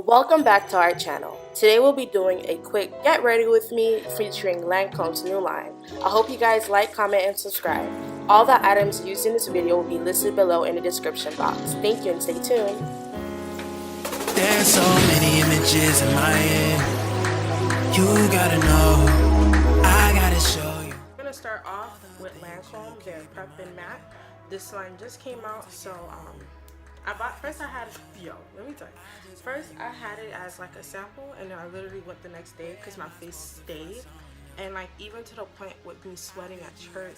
Welcome back to our channel. Today we'll be doing a quick get ready with me featuring Lancome's new line. I hope you guys like, comment, and subscribe. All the items used in this video will be listed below in the description box. Thank you and stay tuned. There's so many images in my head. You gotta know, I gotta show you. I'm gonna start off with Lancome, their Prep and Matte. This line just came out, so first I had it as like a sample, and then I literally went the next day because my face stayed, and like even to the point with me sweating at church,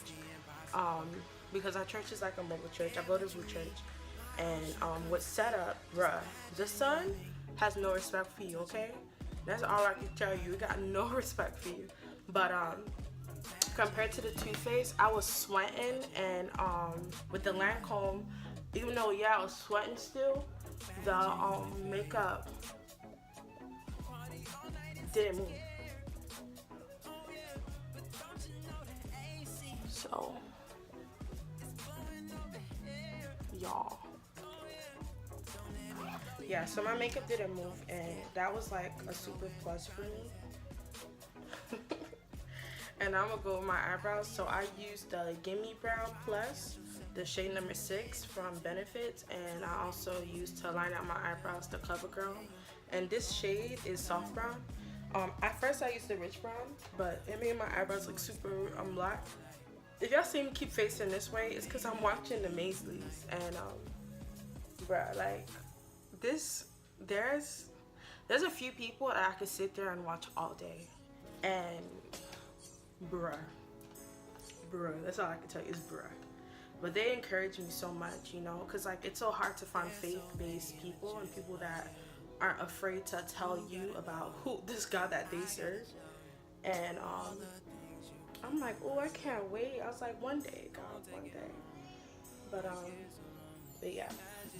because our church is like a mobile church. I go to Zulu church, and with setup, bruh, the sun has no respect for you. Okay, that's all I can tell you. It got no respect for you. But compared to the Too Faced, I was sweating, and with the Lancome, even though I was sweating still, the makeup didn't move. So y'all, so my makeup didn't move, and that was like a super plus for me. And I'm gonna go with my eyebrows. So I used the Gimme Brown Plus, the shade number 6 from Benefits, and I also used to line out my eyebrows the Covergirl. And this shade is soft brown. At first I used the rich brown, but it made my eyebrows look super black. If y'all see me keep facing this way, it's because I'm watching the Maisleys, and bruh, like this, there's a few people that I could sit there and watch all day, and bruh, that's all I can tell you is bruh. But they encourage me so much, because like it's so hard to find faith-based people and people that aren't afraid to tell you about who this God that they serve. And I'm like, oh, I can't wait. I was like, one day, God, one day. But yeah,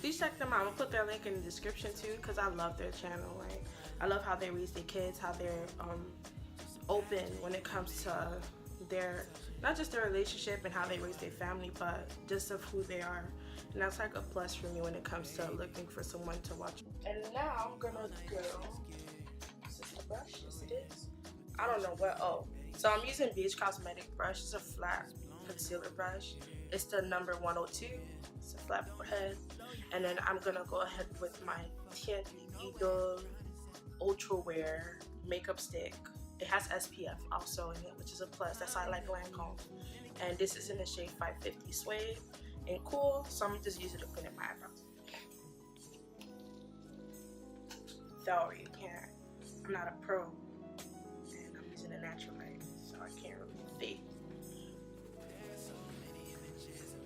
please check them out. I'm gonna put their link in the description too, because I love their channel. Like, I love how they raise their kids, how they're open when it comes to their, not just their relationship and how they raise their family, but just of who they are. And that's like a plus for me when it comes to looking for someone to watch. And now I'm gonna go, is this the brush? Yes it is. I don't know what, so I'm using Beach Cosmetic brush. It's a flat concealer brush. It's the number 102. It's a flat head. And then I'm gonna go ahead with my Teint Idole Ultra Wear makeup stick. It has SPF also in it, which is a plus. That's why I like Lancome. And this is in the shade 550 Suede and Cool. So I'm just using it to clean up my eyebrows. Sorry, I'm not a pro. And I'm using a natural light, so I can't really fake.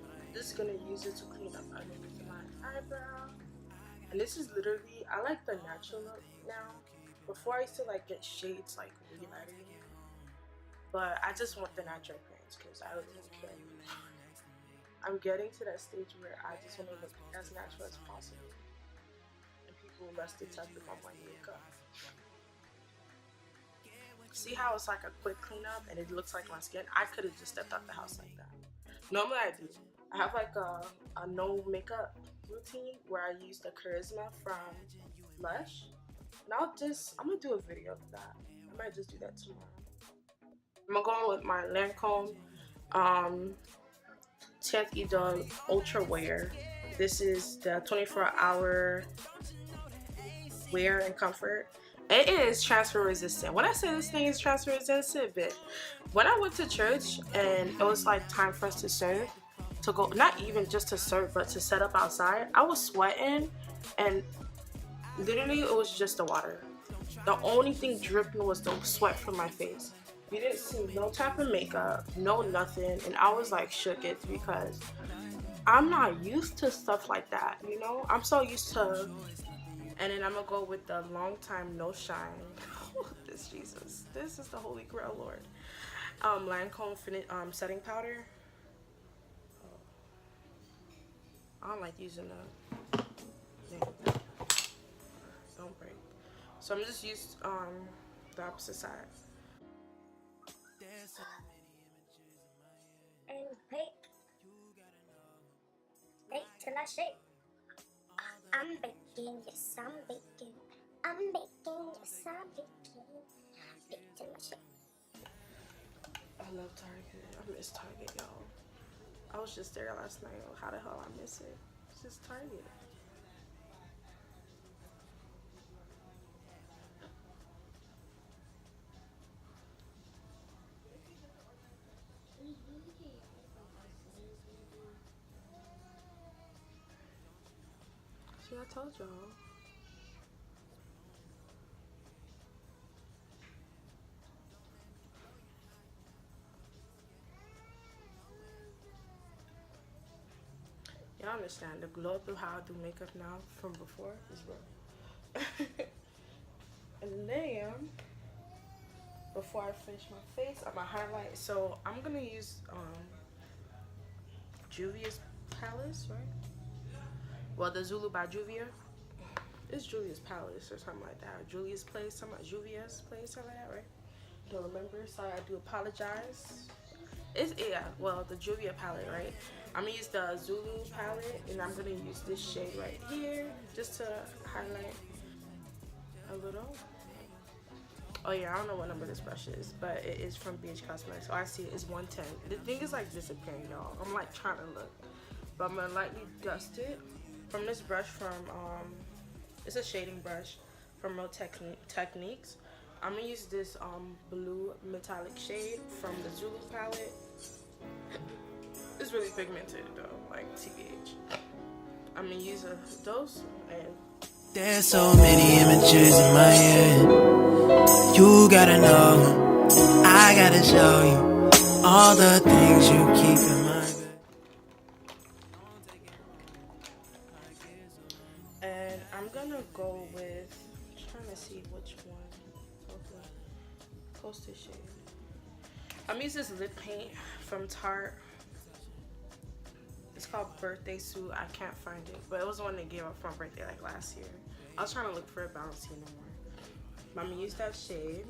I'm just gonna use it to clean up underneath my eyebrow. And this is literally, I like the natural look now. Before I used to like get shades like really lighter, but I just want the natural appearance because I really don't care. I'm getting to that stage where I just want to look as natural as possible, and people less detective on my makeup. See how it's like a quick cleanup and it looks like my skin? I could have just stepped out the house like that. Normally I do. I have like a no makeup routine where I use the Charisma from Lush. And I'm gonna do a video of that. I might just do that tomorrow. I'm gonna go on with my Lancome Teint Idole Ultra Wear. This is the 24-hour wear and comfort. It is transfer resistant. When I say this thing is transfer resistant, but when I went to church and it was like time for us to serve, to go, not even just to serve, but to set up outside, I was sweating, and literally it was just the water. The only thing dripping was the sweat from my face. You didn't see no type of makeup, no nothing, and I was like shook it because I'm not used to stuff like that, I'm so used to. And then I'm gonna go with the long time no shine. This Jesus, this is the Holy Grail, Lord. Lancome setting powder. I don't like using the don't break. So I'm just used the opposite side. And wait till I shake. I'm baking, yes I'm baking. I'm I love Target. I miss Target, y'all. I was just there last night. How the hell I miss it? It's just Target. See, I told y'all. Y'all understand the glow through how I do makeup now from before is real. And then before I finish my face, I'm gonna highlight. So I'm gonna use Juvia's palettes, right? Well, the Zulu by Juvia. It's Juvia's palace or something like that. Or Julia's place, something like Juvia's place, something like that, right? Don't remember. Sorry, I do apologize. It's, yeah, well, the Juvia palette, right? I'm gonna use the Zulu palette, and I'm gonna use this shade right here just to highlight a little. Oh yeah, I don't know what number this brush is, but it is from BH Cosmetics. Oh, I see it. It's 110. The thing is like disappearing, y'all. I'm like trying to look, but I'm gonna lightly dust it from this brush from it's a shading brush from Real Techniques. I'm gonna use this blue metallic shade from the Zulu palette. It's really pigmented though, like TBH. I'm gonna use a dose and there's so many images in my head. You gotta know, I gotta show you all the things you keep in my bed. And I'm gonna go with, trying to see which one. Okay. Post this shade. I'm using this lip paint from Tarte. It's called Birthday Suit. I can't find it, but it was the one they gave up for my birthday like last year. I was trying to look for it, but I don't see it no more. But I'm gonna use that shade.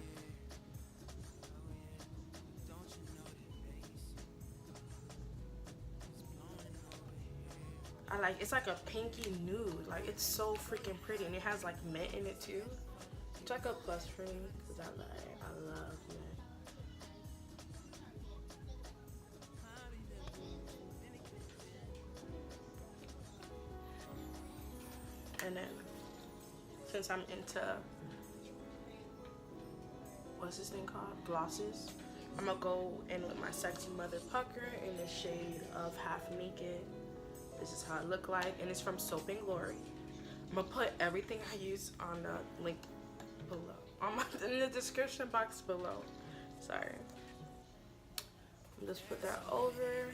I like, it's like a pinky nude. Like, it's so freaking pretty, and it has like mint in it too. It's like a plus for me because I love mint. And then, since I'm into, what's this thing called? Glosses. I'm gonna go in with my Sexy Mother Pucker in the shade of Half Naked. This is how it look like, and it's from Soap and Glory. I'm gonna put everything I use on the link below, in the description box below. Sorry. Just put that over.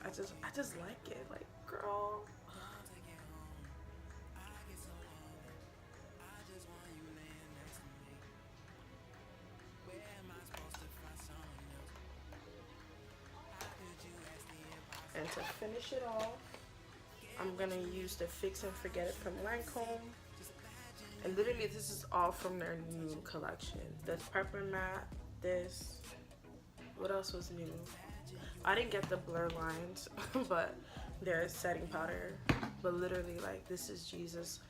I just like it, like, girl. And to finish it off, I'm gonna use the Fix and Forget It from Lancome. And literally, this is all from their new collection. The Pepper Matte, this. What else was new? I didn't get the blur lines, but their setting powder. But literally, like, this is Jesus.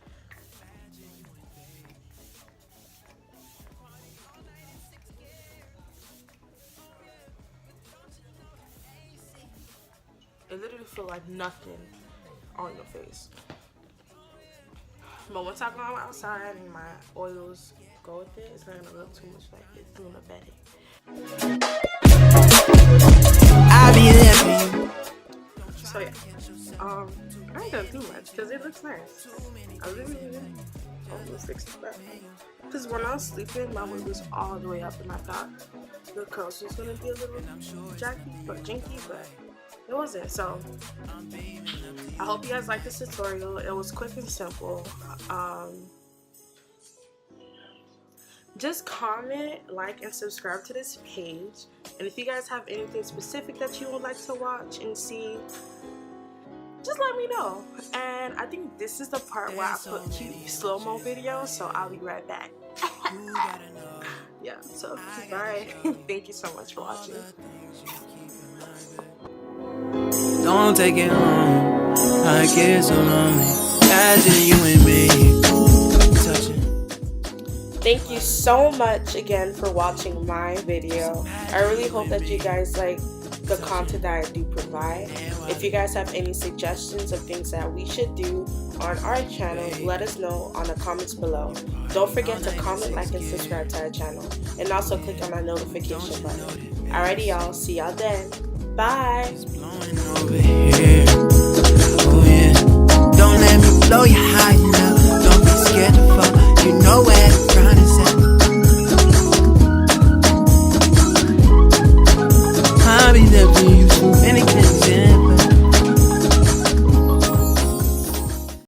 It literally feels like nothing on your face. But once I go outside and my oils go with it, it's not gonna look too much like it's doing a bedding. I'll be there for you. So yeah, I ain't gonna do much because it looks nice. I really almost fixed that. Because when I was sleeping, my wig was all the way up, and I thought the curls was gonna be a little jinky, but it wasn't. So I hope you guys like this tutorial. It was quick and simple. Just comment, like, and subscribe to this page. And if you guys have anything specific that you would like to watch and see, just let me know. And I think this is the part where I put cute slow-mo videos, so I'll be right back. Yeah, so bye. Thank you so much for watching. Don't take it home. I get so lonely. That's just you and me. Touching. Thank you so much again for watching my video. I really hope that you guys like the content that I do provide. If you guys have any suggestions of things that we should do on our channel, let us know on the comments below. Don't forget to comment, like, and subscribe to our channel. And also click on that notification button. Alrighty y'all, see y'all then. Bye! Blowing over here. Oh yeah. Don't let me blow your high now.